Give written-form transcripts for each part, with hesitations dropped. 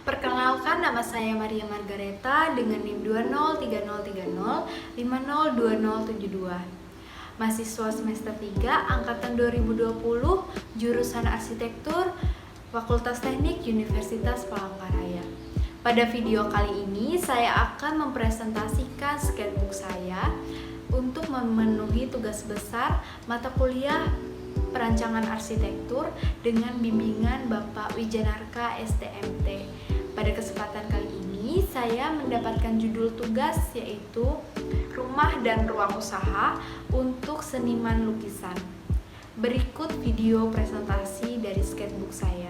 Perkenalkan, nama saya Maria Margareta dengan NIM 203030502072. Mahasiswa semester 3 angkatan 2020, jurusan Arsitektur, Fakultas Teknik Universitas Palangkaraya. Pada video kali ini saya akan mempresentasikan sketchbook saya untuk memenuhi tugas besar mata kuliah Perancangan Arsitektur dengan bimbingan Bapak Wijanarka STMT. Pada kesempatan kali ini saya mendapatkan judul tugas yaitu Rumah dan Ruang Usaha untuk Seniman Lukisan. Berikut video presentasi dari sketchbook saya.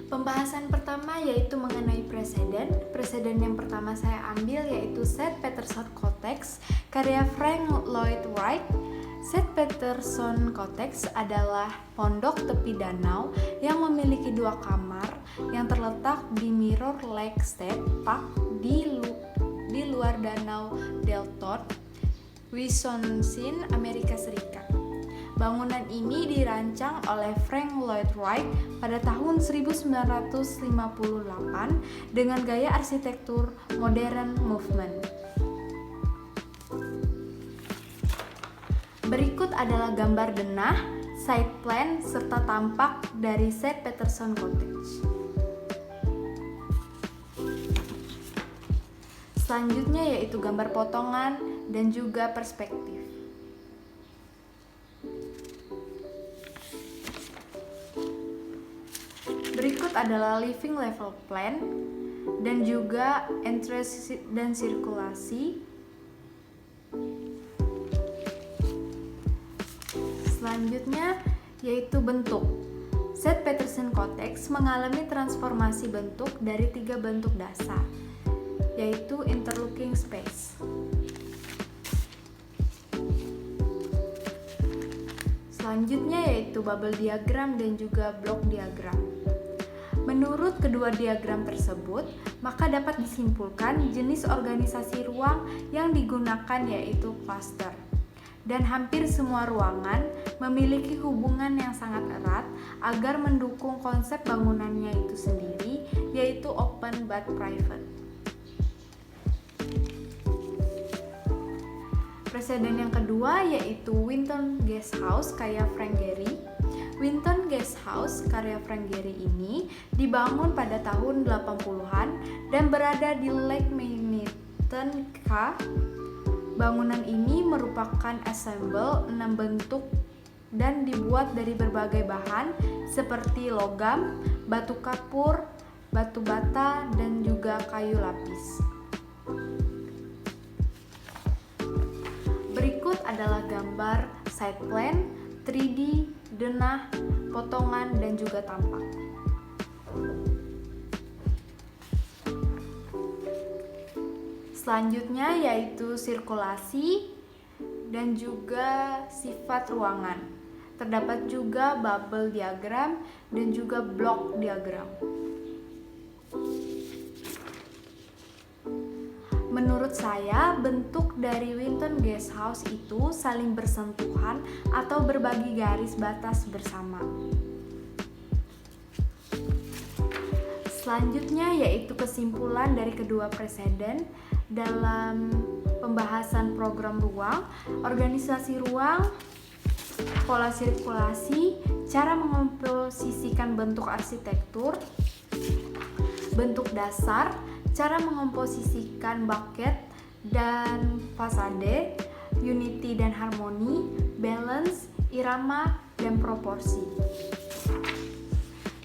Pembahasan pertama yaitu mengenai preseden. Preseden yang pertama saya ambil yaitu St. Petersburg Cotex karya Frank Lloyd Wright. St. Petersburg Cotex adalah pondok tepi danau yang memiliki 2 kamar yang terletak di Mirror Lake State Park di luar Danau Delton, Wisconsin, Amerika Serikat. Bangunan ini dirancang oleh Frank Lloyd Wright pada tahun 1958 dengan gaya arsitektur modern movement. Berikut adalah gambar denah, side plan, serta tampak dari St. Petersburg Cotex. Selanjutnya yaitu gambar potongan dan juga perspektif. Berikut adalah living level plan dan juga entrance dan sirkulasi. Selanjutnya yaitu bentuk. St. Petersburg Cotex mengalami transformasi bentuk dari 3 bentuk dasar, yaitu interlocking space. Selanjutnya yaitu bubble diagram dan juga block diagram. Menurut kedua diagram tersebut, maka dapat disimpulkan jenis organisasi ruang yang digunakan yaitu cluster. Dan hampir semua ruangan memiliki hubungan yang sangat erat agar mendukung konsep bangunannya itu sendiri, yaitu open but private. Preseden yang kedua yaitu Winton Guest House karya Frank Gehry. Winton Guest House karya Frank Gehry ini dibangun pada tahun 80-an dan berada di Lake Minnetonka. Bangunan ini merupakan ensemble 6 bentuk dan dibuat dari berbagai bahan seperti logam, batu kapur, batu bata, dan juga kayu lapis. Berikut adalah gambar side plan, 3D, denah, potongan, dan juga tampak. Selanjutnya yaitu sirkulasi dan juga sifat ruangan. Terdapat juga bubble diagram dan juga block diagram. Menurut saya, bentuk dari Winton Guest House itu saling bersentuhan atau berbagi garis batas bersama. Selanjutnya yaitu kesimpulan dari kedua preseden dalam pembahasan program ruang, organisasi ruang, pola sirkulasi, cara mengomposisikan bentuk arsitektur, bentuk dasar, cara mengomposisikan bucket dan fasade, unity dan harmoni, balance, irama, dan proporsi.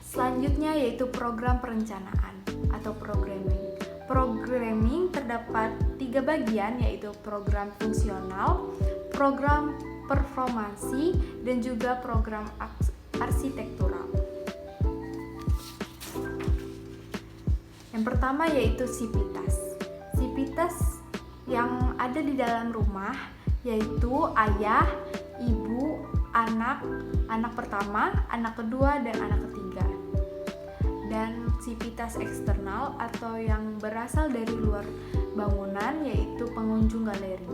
Selanjutnya yaitu program perencanaan atau programming. Programming terdapat 3 bagian yaitu program fungsional, program performansi, dan juga program arsitektural. Yang pertama yaitu sivitas. Sivitas yang ada di dalam rumah yaitu ayah, ibu, anak, anak pertama, anak kedua, dan anak ketiga. Dan sivitas eksternal atau yang berasal dari luar bangunan yaitu pengunjung galeri.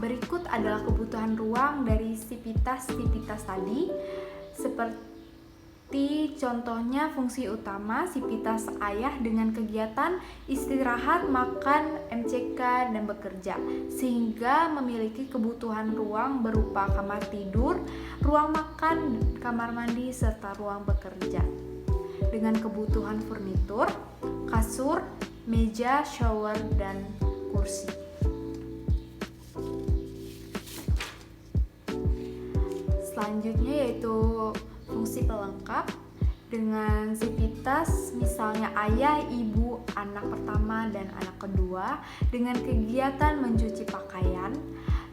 Berikut adalah kebutuhan ruang dari sivitas tadi, seperti Seperti contohnya fungsi utama Sivitas ayah dengan kegiatan istirahat, makan, MCK, dan bekerja, sehingga memiliki kebutuhan ruang berupa kamar tidur, ruang makan, kamar mandi, serta ruang bekerja. Dengan kebutuhan furnitur, kasur, meja, shower, dan kursi. Selanjutnya yaitu fungsi pelengkap dengan Sivitas, misalnya ayah, ibu, anak pertama, dan anak kedua, dengan kegiatan mencuci pakaian,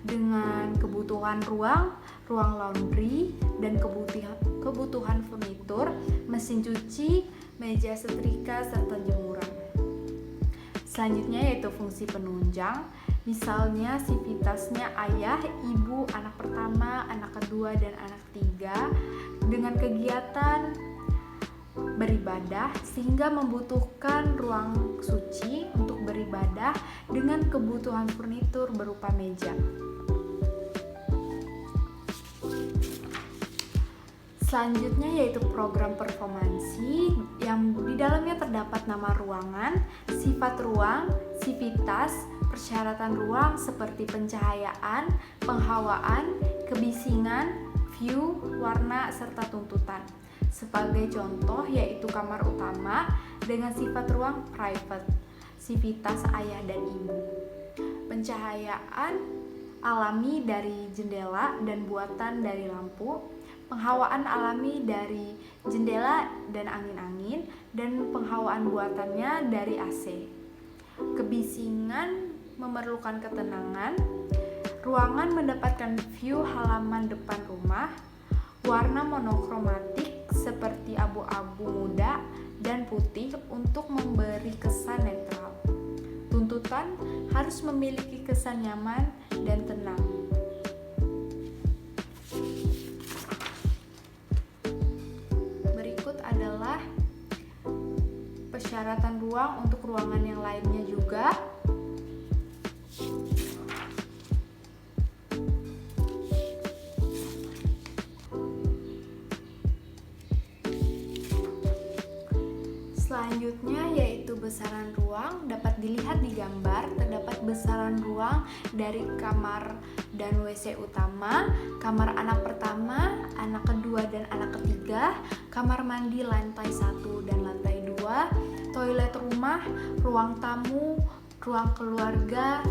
dengan kebutuhan ruang laundry, dan kebutuhan furnitur, mesin cuci, meja setrika, serta jemuran. Selanjutnya yaitu fungsi penunjang, misalnya Sivitasnya ayah, ibu, anak pertama, anak kedua, dan anak ketiga, dengan kegiatan beribadah sehingga membutuhkan ruang suci untuk beribadah dengan kebutuhan furnitur berupa meja. Selanjutnya yaitu program performansi yang di dalamnya terdapat nama ruangan, sifat ruang, Sivitas, persyaratan ruang seperti pencahayaan, penghawaan, kebisingan, view, warna, serta tuntutan. Sebagai contoh yaitu kamar utama dengan sifat ruang private, Sivitas ayah dan ibu. Pencahayaan alami dari jendela dan buatan dari lampu, penghawaan alami dari jendela dan angin-angin, dan penghawaan buatannya dari AC. Kebisingan memerlukan ketenangan, ruangan mendapatkan view halaman depan rumah, warna monokromatik seperti abu-abu muda dan putih untuk memberi kesan netral. Tuntutan harus memiliki kesan nyaman dan tenang. Berikut adalah persyaratan ruang untuk ruangan yang lainnya juga. Selanjutnya yaitu besaran ruang. Dapat dilihat di gambar, terdapat besaran ruang dari kamar dan WC utama, kamar anak pertama, anak kedua dan anak ketiga, kamar mandi lantai 1 dan lantai 2, toilet rumah, ruang tamu, ruang keluarga,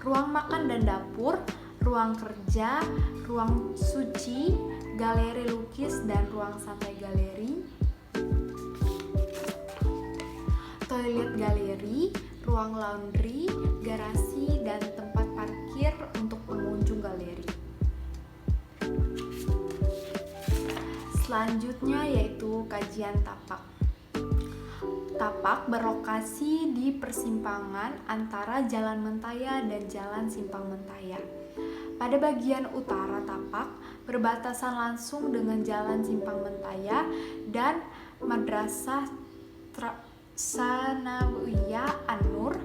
ruang makan dan dapur, ruang kerja, ruang suci, galeri lukis dan ruang santai galeri, toilet galeri, ruang laundry, garasi, dan tempat parkir untuk pengunjung galeri. Selanjutnya yaitu kajian tapak. Tapak berlokasi di persimpangan antara Jalan Mentaya dan Jalan Simpang Mentaya. Pada bagian utara tapak berbatasan langsung dengan Jalan Simpang Mentaya dan Madrasah Sanawiyah An-Nur.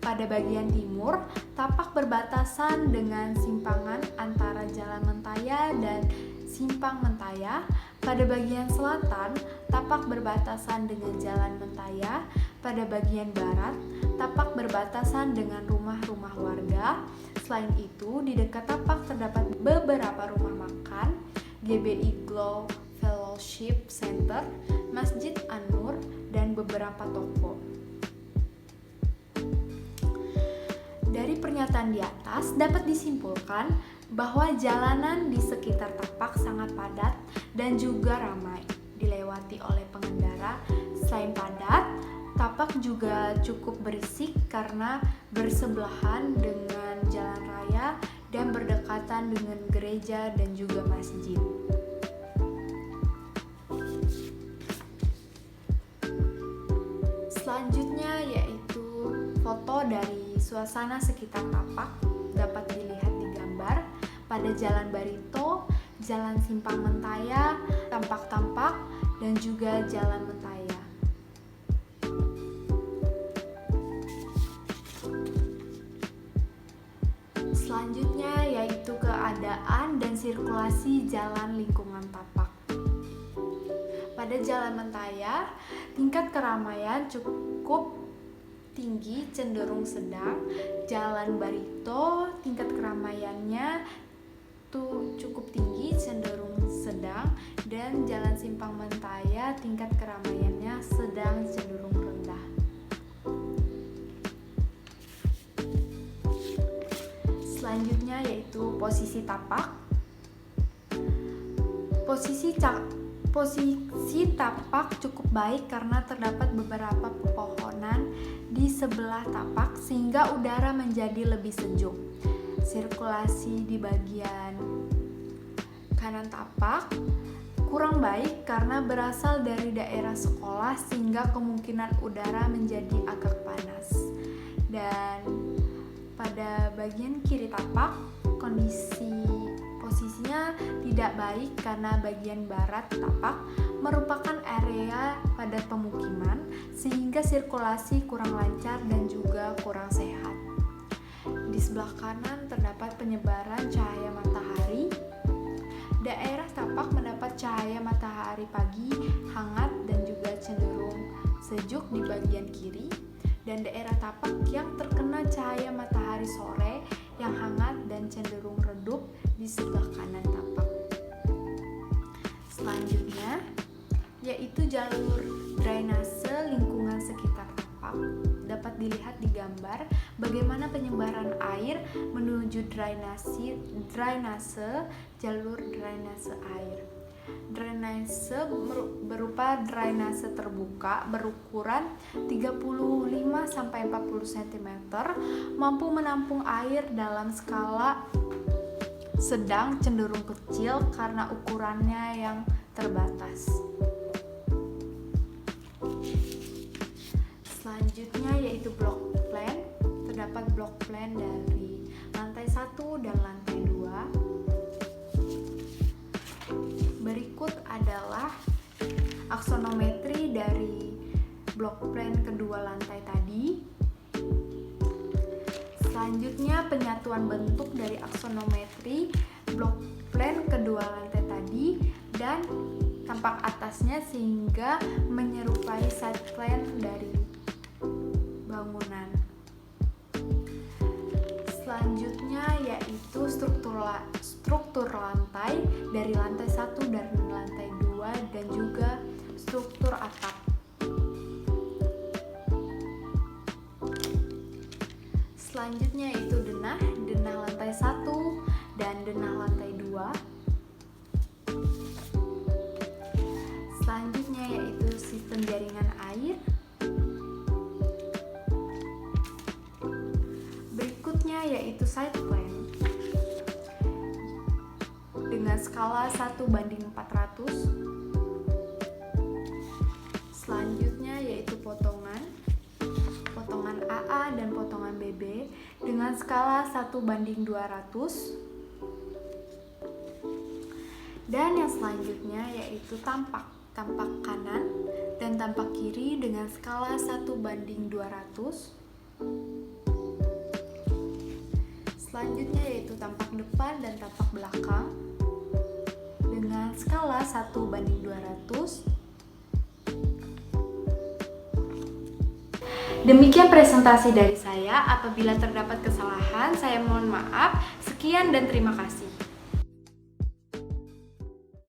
Pada bagian timur, tapak berbatasan dengan simpangan antara Jalan Mentaya dan Simpang Mentaya. Pada bagian selatan, tapak berbatasan dengan Jalan Mentaya. Pada bagian barat, tapak berbatasan dengan rumah-rumah warga. Selain itu, di dekat tapak terdapat beberapa rumah makan, GBI Glow Fellowship Center, Masjid An-Nur, dan beberapa toko. Dari pernyataan di atas dapat disimpulkan bahwa jalanan di sekitar tapak sangat padat dan juga ramai dilewati oleh pengendara. Selain padat, tapak juga cukup berisik karena bersebelahan dengan jalan raya dan berdekatan dengan gereja dan juga masjid. Selanjutnya yaitu foto dari suasana sekitar tapak. Dapat dilihat di gambar pada Jalan Barito, Jalan Simpang Mentaya, tampak-tampak, dan juga Jalan Mentaya. Selanjutnya yaitu keadaan dan sirkulasi jalan lingkungan tapak. Pada Jalan Mentaya, tingkat keramaian cukup tinggi cenderung sedang. Jalan Barito, tingkat keramaiannya cukup tinggi cenderung sedang, dan Jalan Simpang Mentaya tingkat keramaiannya sedang cenderung rendah. Selanjutnya yaitu posisi tapak. Posisi tapak cukup baik karena terdapat beberapa pepohonan di sebelah tapak sehingga udara menjadi lebih sejuk. Sirkulasi di bagian kanan tapak kurang baik karena berasal dari daerah sekolah sehingga kemungkinan udara menjadi agak panas. Dan pada bagian kiri tapak posisinya tidak baik karena bagian barat tapak merupakan area padat pemukiman sehingga sirkulasi kurang lancar dan juga kurang sehat. Di sebelah kanan terdapat penyebaran cahaya matahari. Daerah tapak mendapat cahaya matahari pagi hangat dan juga cenderung sejuk di bagian kiri, dan daerah tapak yang terkena cahaya matahari sore yang hangat dan cenderung redup di sebelah kanan tapak. Selanjutnya yaitu jalur drainase lingkungan sekitar tapak. Dapat dilihat di gambar bagaimana penyebaran air menuju drainase jalur drainase air. Drainase berupa drainase terbuka berukuran 35-40 cm, mampu menampung air dalam skala sedang cenderung kecil karena ukurannya yang terbatas. Selanjutnya yaitu block plan. Terdapat block plan dari lantai 1 dan lantai 2. Berikut adalah aksonometri dari block plan kedua lantai tadi. Selanjutnya penyatuan bentuk dari aksonometri blok plan kedua lantai tadi dan tampak atasnya sehingga menyerupai side plan dari bangunan. Selanjutnya yaitu struktur lantai dari lantai 1 dan lantai 2 dan juga struktur atap. Selanjutnya yaitu denah lantai 1 dan denah lantai 2. Selanjutnya yaitu sistem jaringan air. Berikutnya yaitu site plan dengan skala 1:400. Selanjutnya yaitu potongan AA dan potongan BB dengan skala 1:200. Dan yang selanjutnya yaitu tampak kanan dan tampak kiri dengan skala 1:200. Selanjutnya yaitu tampak depan dan tampak belakang dengan skala 1:200. Demikian presentasi dari saya. Apabila terdapat kesalahan, saya mohon maaf. Sekian dan terima kasih.